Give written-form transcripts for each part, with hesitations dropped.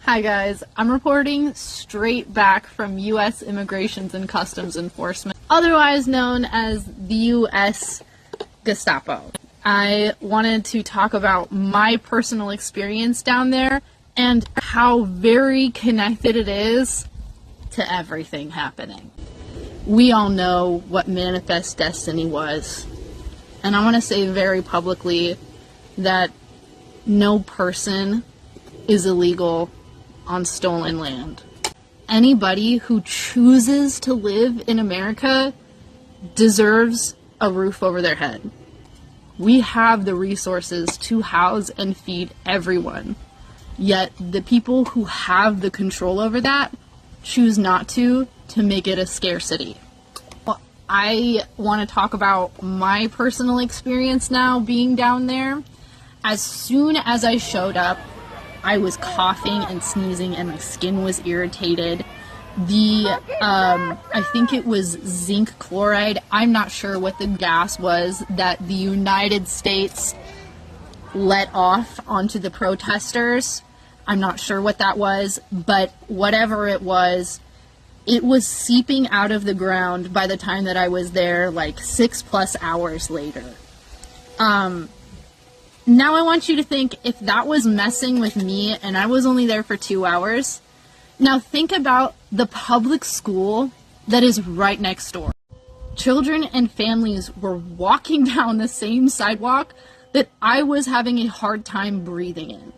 Hi guys, I'm reporting straight back from U.S. Immigrations and Customs Enforcement, otherwise known as the U.S. Gestapo. I wanted to talk about my personal experience down there and how very connected it is to everything happening. We all know what Manifest Destiny was, and I want to say very publicly that no person is illegal on stolen land. Anybody who chooses to live in America deserves a roof over their head. We have the resources to house and feed everyone, yet the people who have the control over that choose not to make it a scarcity. Well, I want to talk about my personal experience now being down there. As soon as I showed up, I was coughing and sneezing and my skin was irritated. I think it was zinc chloride. I'm not sure what the gas was that the United States let off onto the protesters. I'm not sure what that was, but whatever it was seeping out of the ground by the time that I was there, like 6+ hours later. Now I want you to think, if that was messing with me and I was only there for 2 hours, now think about the public school that is right next door. Children and families were walking down the same sidewalk that I was having a hard time breathing in.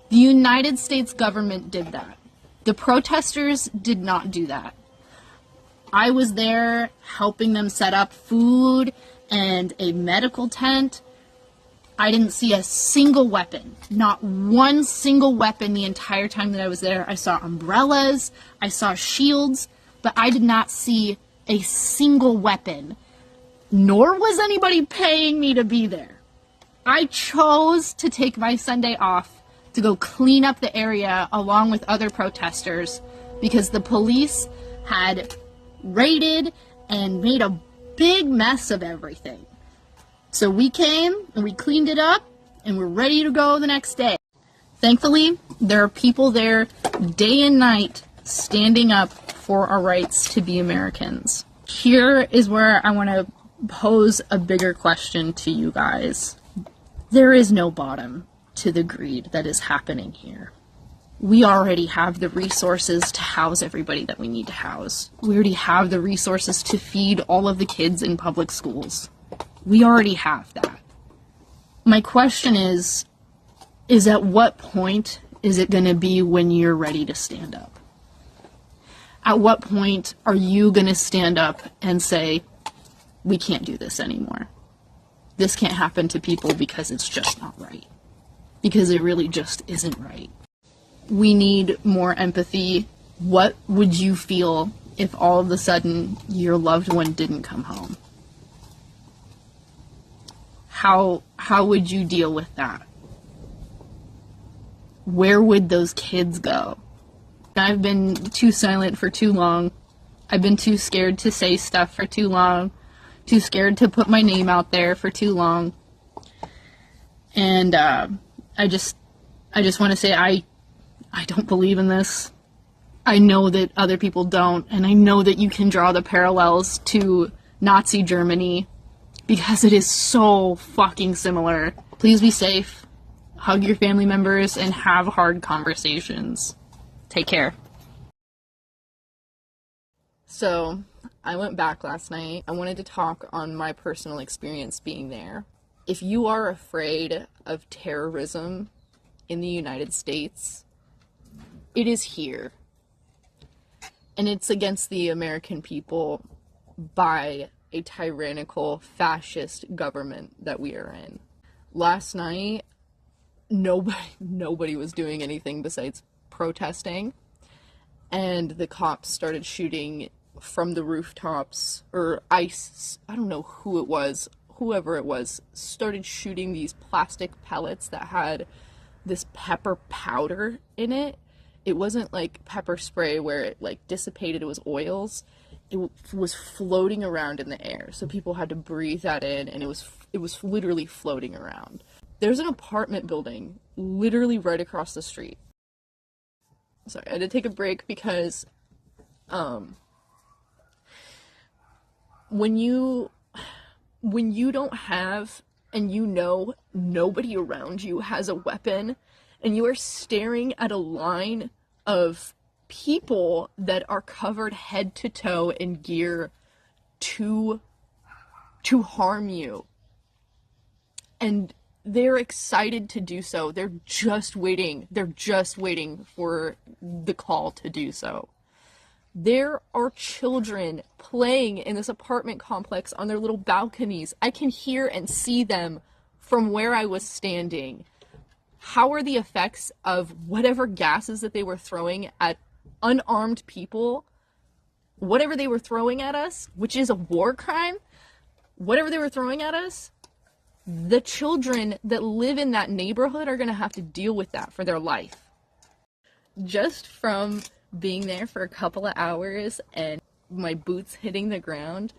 The United States government did that. The protesters did not do that. I was there helping them set up food and a medical tent. I didn't see a single weapon, not one single weapon the entire time that I was there. I saw umbrellas, I saw shields, but I did not see a single weapon, nor was anybody paying me to be there. I chose to take my Sunday off to go clean up the area along with other protesters because the police had raided and made a big mess of everything. So we came and we cleaned it up and we're ready to go the next day. Thankfully, there are people there day and night standing up for our rights to be Americans. Here is where I want to pose a bigger question to you guys. There is no bottom to the greed that is happening here. We already have the resources to house everybody that we need to house. We already have the resources to feed all of the kids in public schools. We already have that. My question is at what point is it going to be when you're ready to stand up? At what point are you going to stand up and say, we can't do this anymore? This can't happen to people because it's just not right. Because it really just isn't right. We need more empathy. What would you feel if all of a sudden your loved one didn't come home? How would you deal with that? Where would those kids go? I've been too silent for too long. I've been too scared to say stuff for too long. Too scared to put my name out there for too long. And I just want to say I don't believe in this. I know that other people don't, and I know that you can draw the parallels to Nazi Germany because it is so fucking similar. Please be safe, hug your family members, and have hard conversations. Take care. So, I went back last night. I wanted to talk on my personal experience being there. If you are afraid of terrorism in the United States, it is here. And it's against the American people by a tyrannical, fascist government that we are in. Last night, nobody was doing anything besides protesting, and the cops started shooting from the rooftops, or ICE, I don't know who it was, whoever it was, started shooting these plastic pellets that had this pepper powder in it. It wasn't like pepper spray where it like dissipated, it was oils. It was floating around in the air, so people had to breathe that in, and it was literally floating around. There's an apartment building literally right across the street. sorry, I had to take a break because when you don't have, and you know nobody around you has a weapon, and you are staring at a line of people that are covered head to toe in gear to harm you, and they're excited to do so. They're just waiting for the call to do so. There are children playing in this apartment complex on their little balconies. I can hear and see them from where I was standing. How are the effects of whatever gases that they were throwing at unarmed people, whatever they were throwing at us, which is a war crime, whatever they were throwing at us, the children that live in that neighborhood are going to have to deal with that for their life. Just from being there for a couple of hours and my boots hitting the ground,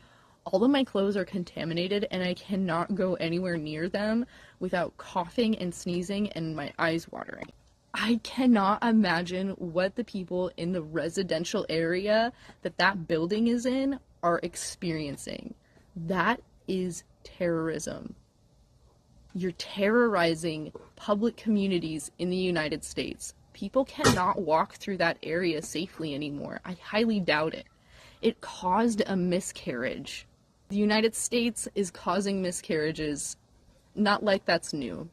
all of my clothes are contaminated and I cannot go anywhere near them without coughing and sneezing and my eyes watering. I cannot imagine what the people in the residential area that building is in are experiencing. That is terrorism. You're terrorizing public communities in the United States. People cannot walk through that area safely anymore. I highly doubt it. It caused a miscarriage. The United States is causing miscarriages. Not like that's new.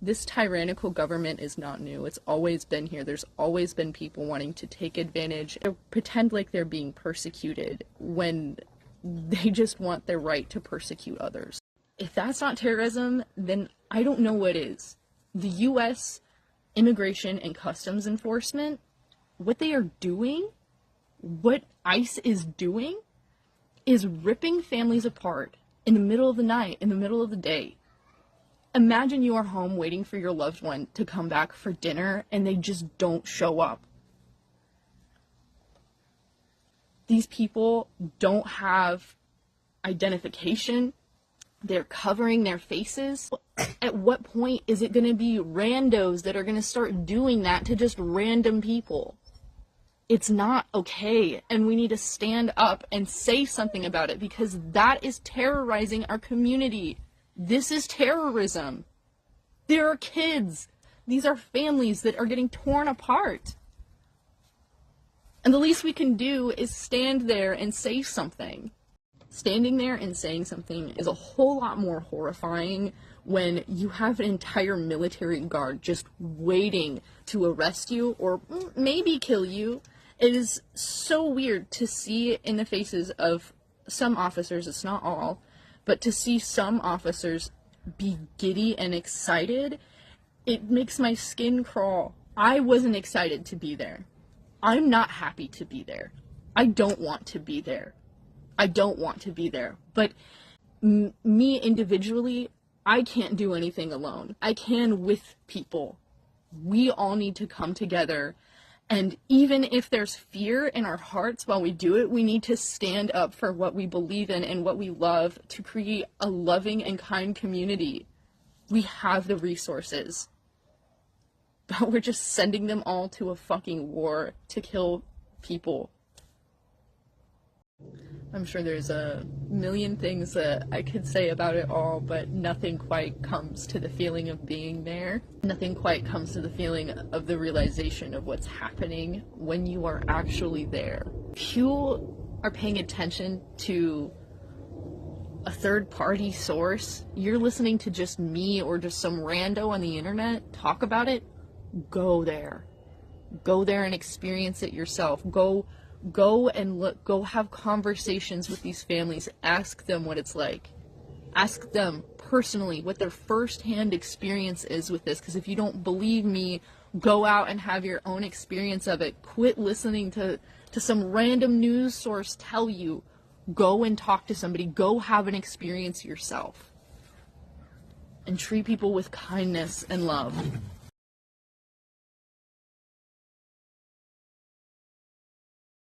This tyrannical government is not new. It's always been here. There's always been people wanting to take advantage or pretend like they're being persecuted when they just want their right to persecute others. If that's not terrorism, then I don't know what is. The U.S. Immigration and Customs Enforcement, what they are doing, what ICE is doing, is ripping families apart in the middle of the night, in the middle of the day. Imagine you are home waiting for your loved one to come back for dinner and they just don't show up. These people don't have identification. They're covering their faces. At what point is it going to be randos that are going to start doing that to just random people? It's not okay, and we need to stand up and say something about it because that is terrorizing our community. This is terrorism. There are kids. These are families that are getting torn apart. And the least we can do is stand there and say something. Standing there and saying something is a whole lot more horrifying when you have an entire military guard just waiting to arrest you or maybe kill you. It is so weird to see in the faces of some officers, it's not all, but to see some officers be giddy and excited, it makes my skin crawl. I wasn't excited to be there. I'm not happy to be there. I don't want to be there. I don't want to be there. But me individually, I can't do anything alone. I can with people. We all need to come together. And even if there's fear in our hearts while we do it, we need to stand up for what we believe in and what we love to create a loving and kind community. We have the resources. But we're just sending them all to a fucking war to kill people. I'm sure there's a million things that I could say about it all, but nothing quite comes to the feeling of being there. Nothing quite comes to the feeling of the realization of what's happening when you are actually there. If you are paying attention to a third-party source, you're listening to just me or just some rando on the internet talk about it, go there. Go there and experience it yourself. Go and look, go have conversations with these families. Ask them what it's like. Ask them personally what their first-hand experience is with this, because if you don't believe me, go out and have your own experience of it. Quit listening to some random news source tell you. Go and talk to somebody. Go have an experience yourself. And treat people with kindness and love.